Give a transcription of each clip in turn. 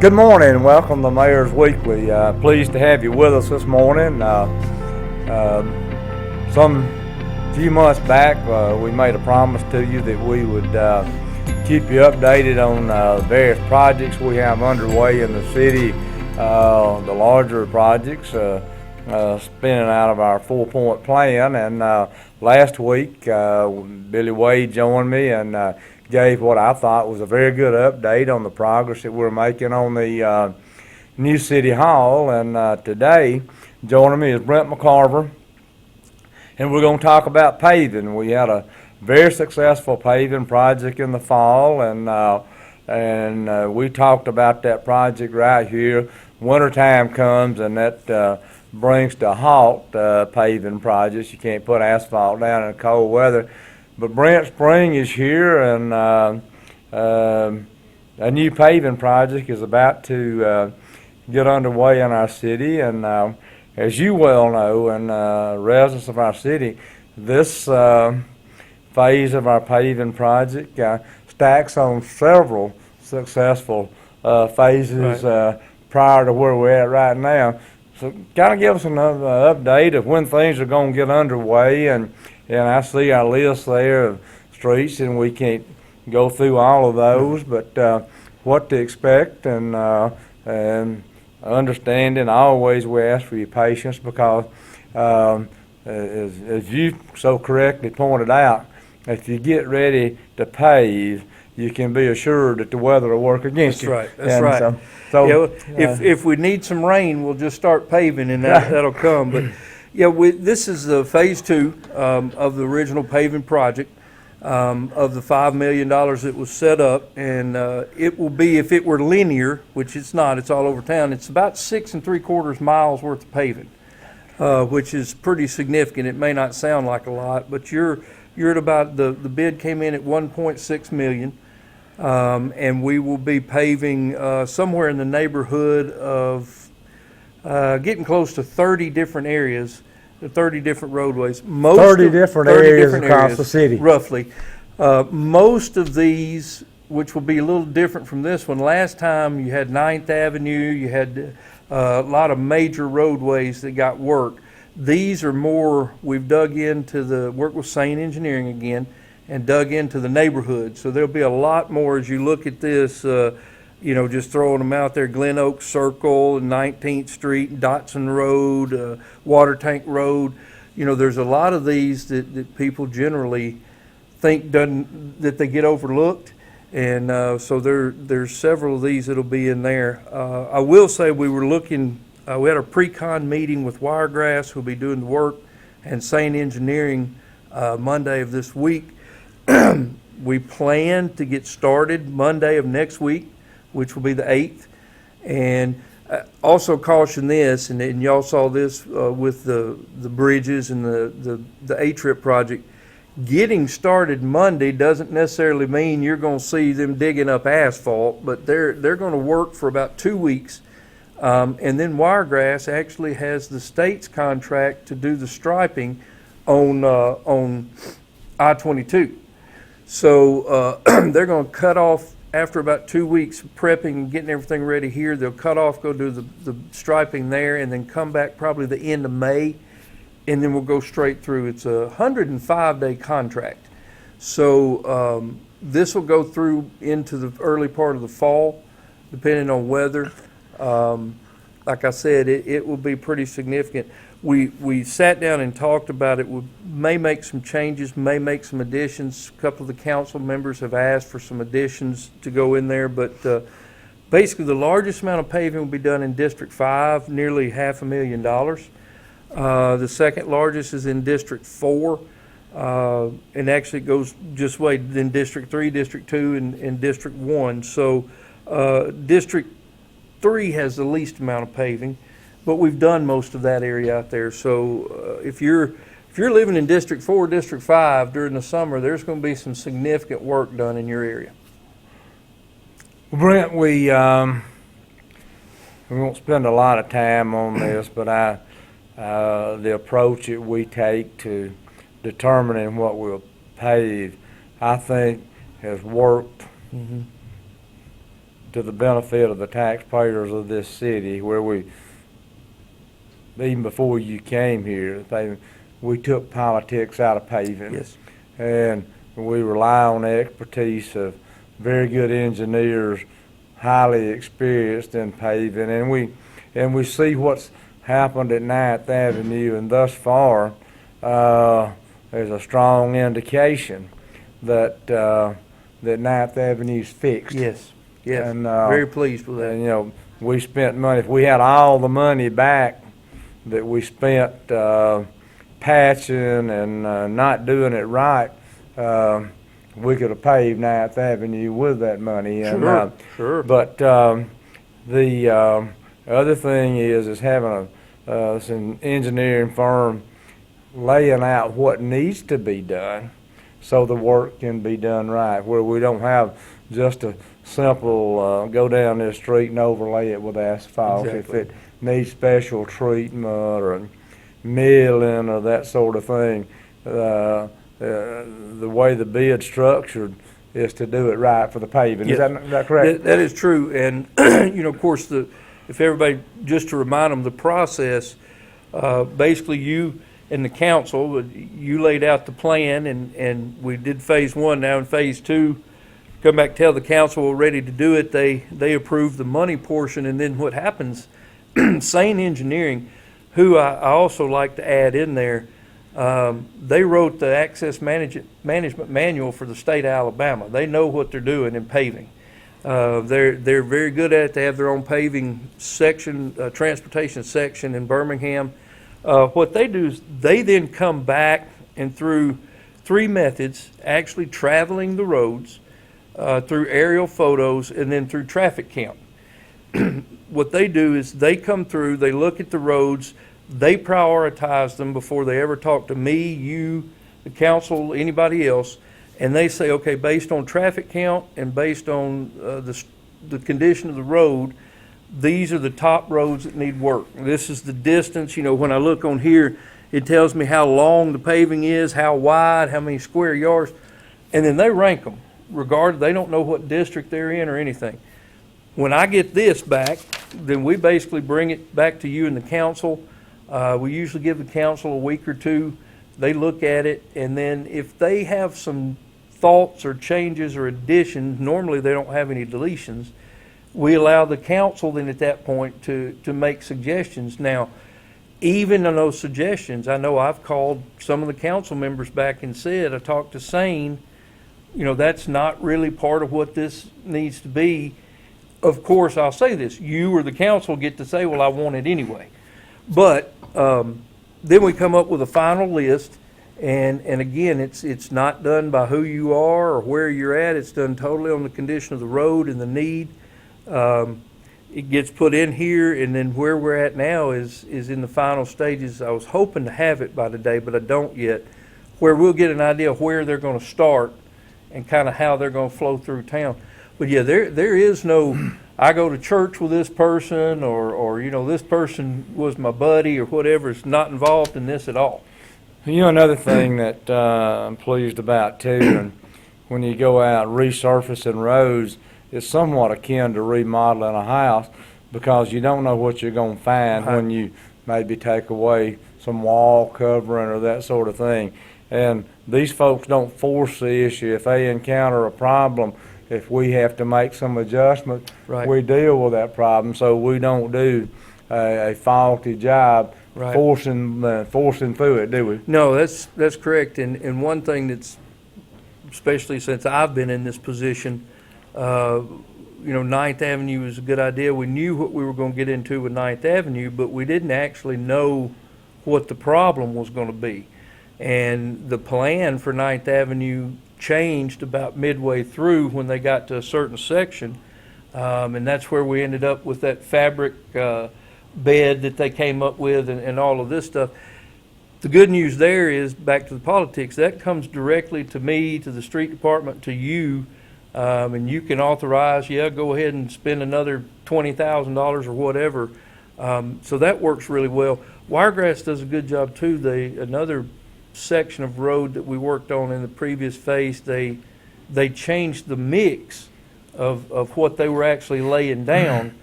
Good morning. Welcome to Mayor's Weekly. Pleased to have you with us this morning. Some few months back, we made a promise to you that we would keep you updated on various projects we have underway in the city, the larger projects, spinning out of our 4-point plan. And last week, Billy Wade joined me and gave what I thought was a very good update on the progress that we're making on the new City Hall. And today, joining me is Brent McCarver, and we're going to talk about paving. We had a very successful paving project in the fall, and we talked about that project right here. Wintertime comes, and that brings to a halt paving projects. You can't put asphalt down in cold weather. But Brent, spring is here, and a new paving project is about to get underway in our city. And as you well know, and residents of our city, this phase of our paving project stacks on several successful phases prior to where we're at right now. So kind of give us an update of when things are going to get underway. And I see our list there of streets, and we can't go through all of those, but what to expect, and understanding. Always we ask for your patience, because as you so correctly pointed out, if you get ready to pave, you can be assured that the weather will work against you. That's right. So if we need some rain, we'll just start paving, and that'll come. But yeah, this is the phase 2 of the original paving project of the $5 million that was set up, and it will be, if it were linear, which it's not, it's all over town. It's about 6 3/4 miles worth of paving, which is pretty significant. It may not sound like a lot, but you're at about, the bid came in at $1.6 million. And we will be paving somewhere in the neighborhood of getting close to 30 different areas, 30 different roadways. 30 different areas across the city. Roughly. Most of these, which will be a little different from this one, last time you had 9th Avenue, you had a lot of major roadways that got work. These are more, we've dug into the work with Sane Engineering again, and dug into the neighborhood. So there'll be a lot more as you look at this, just throwing them out there. Glen Oak Circle, 19th Street, Dotson Road, Water Tank Road. There's a lot of these that people generally think that they get overlooked. And so there's several of these that'll be in there. I will say we were looking, we had a pre-con meeting with Wiregrass, who'll be doing the work, and Sane Engineering Monday of this week. We plan to get started Monday of next week, which will be the 8th. And also caution this, and y'all saw this with the bridges and the A-Trip project. Getting started Monday doesn't necessarily mean you're going to see them digging up asphalt, but they're going to work for about 2 weeks. And then Wiregrass actually has the state's contract to do the striping on I-22. So they're going to cut off after about 2 weeks of prepping and getting everything ready here. They'll cut off, go do the striping there, and then come back probably the end of May, and then we'll go straight through. It's a 105-day contract. So this will go through into the early part of the fall, depending on weather. Like I said, it will be pretty significant. We sat down and talked about it. We may make some changes, may make some additions. A couple of the council members have asked for some additions to go in there, but basically the largest amount of paving will be done in District 5, nearly $500,000. The second largest is in District 4, and actually it goes just way in District 3, District 2, and District 1. So District 3 has the least amount of paving, but we've done most of that area out there. So if you're living in District 4, District 5 during the summer, there's going to be some significant work done in your area. Brent, we won't spend a lot of time on this, but the approach that we take to determining what we'll pave, I think, has worked to the benefit of the taxpayers of this city, where we, even before you came here, we took politics out of paving. Yes. And we rely on the expertise of very good engineers, highly experienced in paving, and we see what's happened at 9th Avenue, and thus far, there's a strong indication that that 9th Avenue's fixed. Yes, yes, And, very pleased with And, that. we spent money. If we had all the money back that we spent patching and not doing it right, we could have paved 9th Avenue with that money. And, Sure. But the other thing is having an engineering firm laying out what needs to be done so the work can be done right, where we don't have just a simple go down this street and overlay it with asphalt. Exactly. If it needs special treatment or milling or that sort of thing, the way the bid's structured is to do it right for the paving. Yes. Is that correct? That is true, and of course, if everybody, just to remind them, the process, basically you and the council, you laid out the plan, and we did phase 1. Now in phase 2, come back, tell the council we're ready to do it. They approve the money portion, and then what happens? Sane Engineering, who I also like to add in there, they wrote the access management manual for the state of Alabama. They know what they're doing in paving. They're very good at it. They have their own paving section, transportation section in Birmingham. What they do is they then come back and through 3 methods, actually traveling the roads, through aerial photos, and then through traffic count. What they do is they come through, they look at the roads, they prioritize them before they ever talk to me, you, the council, anybody else, and they say, okay, based on traffic count and based on the condition of the road, these are the top roads that need work. This is the distance. When I look on here, it tells me how long the paving is, how wide, how many square yards, and then they rank them. They don't know what district they're in or anything. When I get this back, then we basically bring it back to you and the council. We usually give the council a week or 2. They look at it, and then if they have some thoughts or changes or additions, normally they don't have any deletions, we allow the council then at that point to make suggestions. Now, even on those suggestions, I know I've called some of the council members back and said, I talked to Sane, that's not really part of what this needs to be. Of course, I'll say this, you or the council get to say, well, I want it anyway. But then we come up with a final list, and again, it's not done by who you are or where you're at. It's done totally on the condition of the road and the need. It gets put in here, and then where we're at now is in the final stages. I was hoping to have it by today, but I don't yet, where we'll get an idea of where they're going to start and kind of how they're going to flow through town. But yeah, there is no, I go to church with this person or this person was my buddy or whatever. It's not involved in this at all. Another thing that I'm pleased about too, and when you go out resurfacing roads, it's somewhat akin to remodeling a house, because you don't know what you're going to find when you maybe take away some wall covering or that sort of thing. And these folks don't force the issue. If they encounter a problem, if we have to make some adjustment, we deal with that problem. So we don't do a faulty job forcing through it, do we? No, that's correct. And one thing that's, especially since I've been in this position, 9th Avenue is a good idea. We knew what we were going to get into with 9th Avenue, but we didn't actually know what the problem was going to be. And the plan for 9th Avenue changed about midway through when they got to a certain section, and that's where we ended up with that fabric bed that they came up with and all of this stuff. The good news there is, back to the politics, that comes directly to me, to the street department, to you, and you can authorize, go ahead and spend another $20,000 or whatever. So that works really well. Wiregrass does a good job too. Another section of road that we worked on in the previous phase, they changed the mix of what they were actually laying down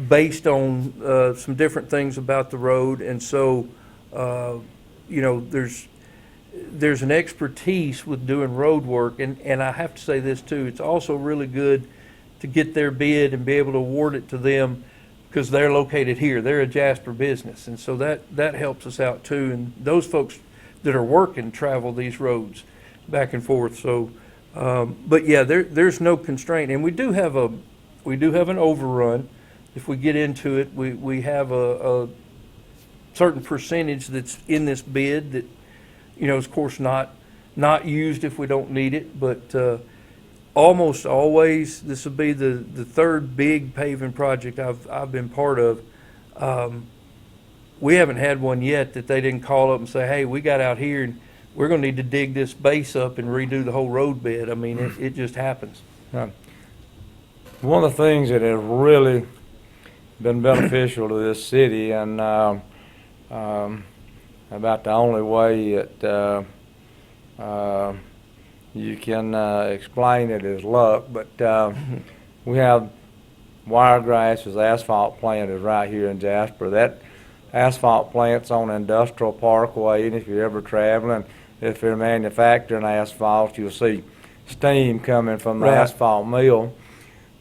based on some different things about the road. And so, you know, there's an expertise with doing road work. And I have to say this too, it's also really good to get their bid and be able to award it to them because they're located here. They're a Jasper business. And so that helps us out too. And those folks that are working travel these roads back and forth. So, but yeah, there's no constraint. And we do have an overrun. If we get into it, we have a certain percentage that's in this bid that, you know, is of course not used if we don't need it, but almost always this will be the third big paving project I've been part of. We haven't had one yet that they didn't call up and say, hey, we got out here and we're going to need to dig this base up and redo the whole road bed. I mean, it just happens. One of the things that has really been beneficial to this city, and about the only way that you can explain it is luck, but we have Wiregrass's asphalt plant is right here in Jasper. That asphalt plant's on Industrial Parkway, and if you're ever traveling, if they're manufacturing asphalt, you'll see steam coming from the asphalt mill.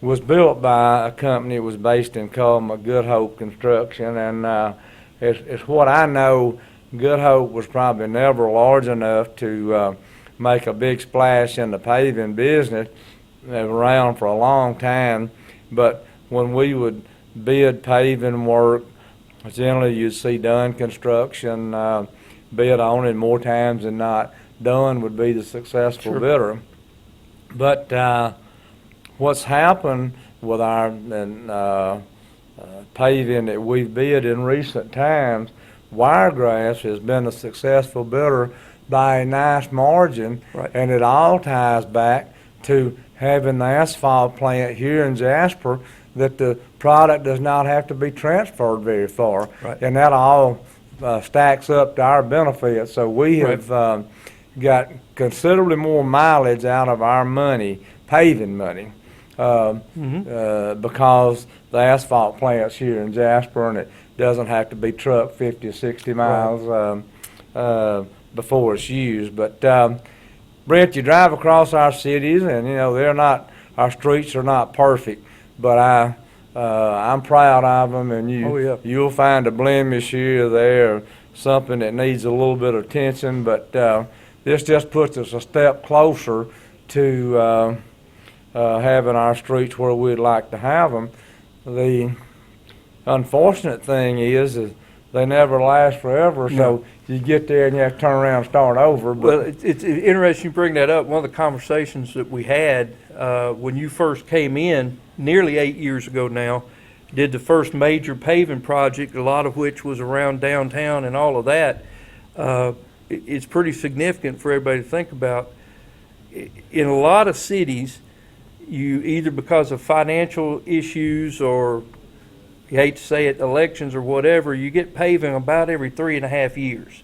Was built by a company that was based in Cullman, Good Hope Construction, and it's what I know, Good Hope was probably never large enough to make a big splash in the paving business. They were around for a long time, but when we would bid paving work, generally you'd see Dunn Construction bid on it more times than not. Dunn would be the successful bidder. But what's happened with our paving that we've bid in recent times, Wiregrass has been a successful bidder by a nice margin, and it all ties back to having the asphalt plant here in Jasper, that the product does not have to be transferred very far, and that all stacks up to our benefit. So we have got considerably more mileage out of our money, paving money, because the asphalt plant's here in Jasper, and it doesn't have to be trucked 50 or 60 miles before it's used. But Brent, you drive across our cities, and you know our streets are not perfect, but I'm proud of them, and you'll find a blemish here or there, something that needs a little bit of attention. But this just puts us a step closer to having our streets where we'd like to have them. The unfortunate thing is they never last forever, so you get there and you have to turn around and start over. But well, it's interesting you bring that up. One of the conversations that we had when you first came in, nearly 8 years ago now, did the first major paving project, a lot of which was around downtown and all of that. It's pretty significant for everybody to think about. In a lot of cities, you either because of financial issues or, you hate to say it, elections or whatever, you get paving about every 3.5 years.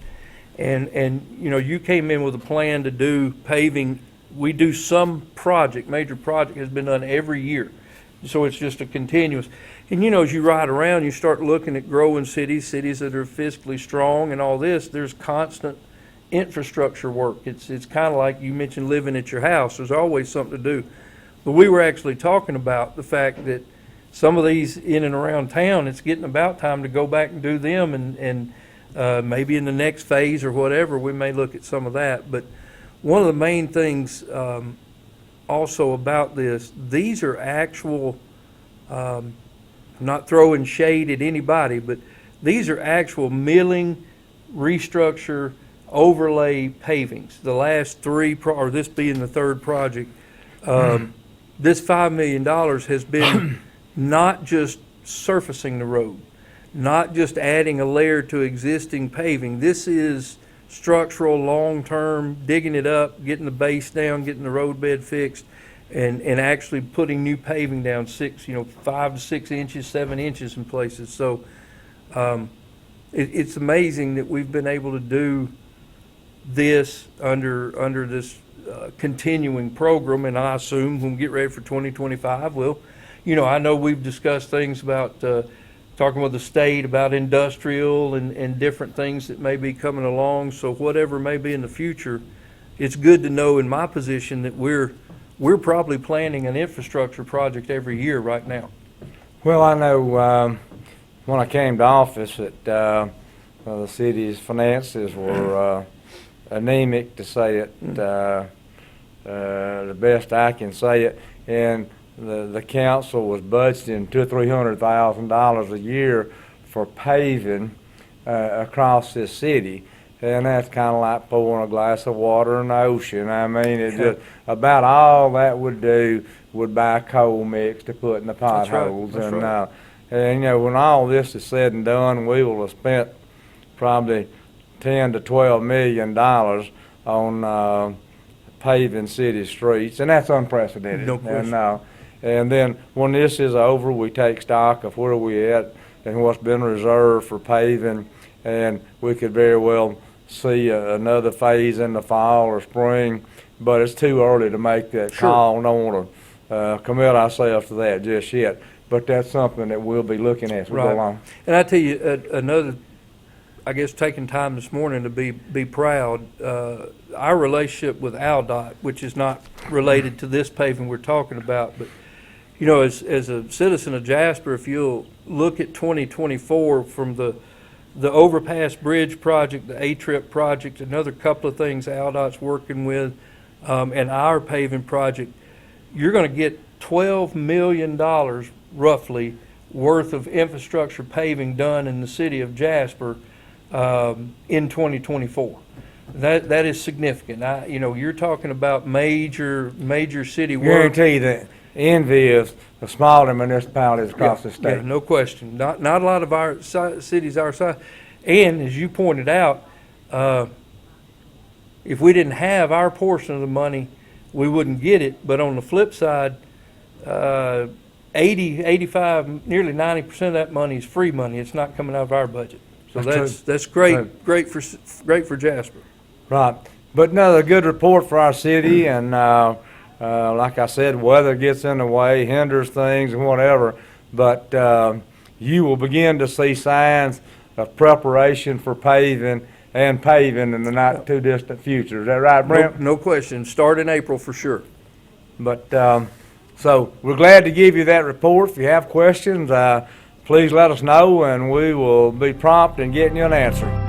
And you know, you came in with a plan to do paving. We do some project, major project has been done every year. So it's just a continuous. And you know, as you ride around, you start looking at growing cities that are fiscally strong and all this, there's constant infrastructure work. It's kind of like you mentioned living at your house. There's always something to do. But we were actually talking about the fact that some of these in and around town, it's getting about time to go back and do them, and maybe in the next phase or whatever, we may look at some of that. But one of the main things also about this, these are actual, I'm not throwing shade at anybody, but these are actual milling, restructure, overlay pavings. The last three, or this being the third project, this $5 million has been not just surfacing the road, not just adding a layer to existing paving. This is structural, long-term, digging it up, getting the base down, getting the road bed fixed, and actually putting new paving down 5 to 6 inches, 7 inches in places. So it's amazing that we've been able to do this under this continuing program, and I assume when we get ready for 2025, we'll, you know, I know we've discussed things about talking with the state about industrial and different things that may be coming along. So whatever may be in the future, it's good to know in my position that we're probably planning an infrastructure project every year right now. Well, I know when I came to office that the city's finances were anemic, to say it the best I can say it, and the council was budgeting $200,000 or $300,000 a year for paving across this city. And that's kind of like pouring a glass of water in the ocean. I mean, it just about all that would do would buy coal mix to put in the potholes. That's right. And you know, when all this is said and done, we will have spent probably $10 to $12 million on paving city streets, and that's unprecedented. No question. And then when this is over, we take stock of where we at and what's been reserved for paving, and we could very well see another phase in the fall or spring, but it's too early to make that call. Don't want to commit ourselves to that just yet, but that's something that we'll be looking at as we go along. And I tell you, another, I guess, taking time this morning to be proud, our relationship with AlDOT, which is not related to this paving we're talking about, but you know, as a citizen of Jasper, if you'll look at 2024 from the overpass bridge project, the A-Trip project, another couple of things AlDOT's working with, and our paving project, you're going to get $12 million roughly worth of infrastructure paving done in the city of Jasper in 2024. That is significant. You know, you're talking about major city work. Guarantee that envy of the smaller municipalities across the state. Yeah, no question. Not a lot of our cities our size. And as you pointed out, if we didn't have our portion of the money, we wouldn't get it. But on the flip side, 80, 85, nearly 90% of that money is free money. It's not coming out of our budget. So that's great. Great for Jasper. Right. But another good report for our city, and like I said, weather gets in the way, hinders things and whatever, but you will begin to see signs of preparation for paving in the not too distant future. Is that right, Brent? No question. Start in April for sure. But so we're glad to give you that report. If you have questions, please let us know, and we will be prompt in getting you an answer.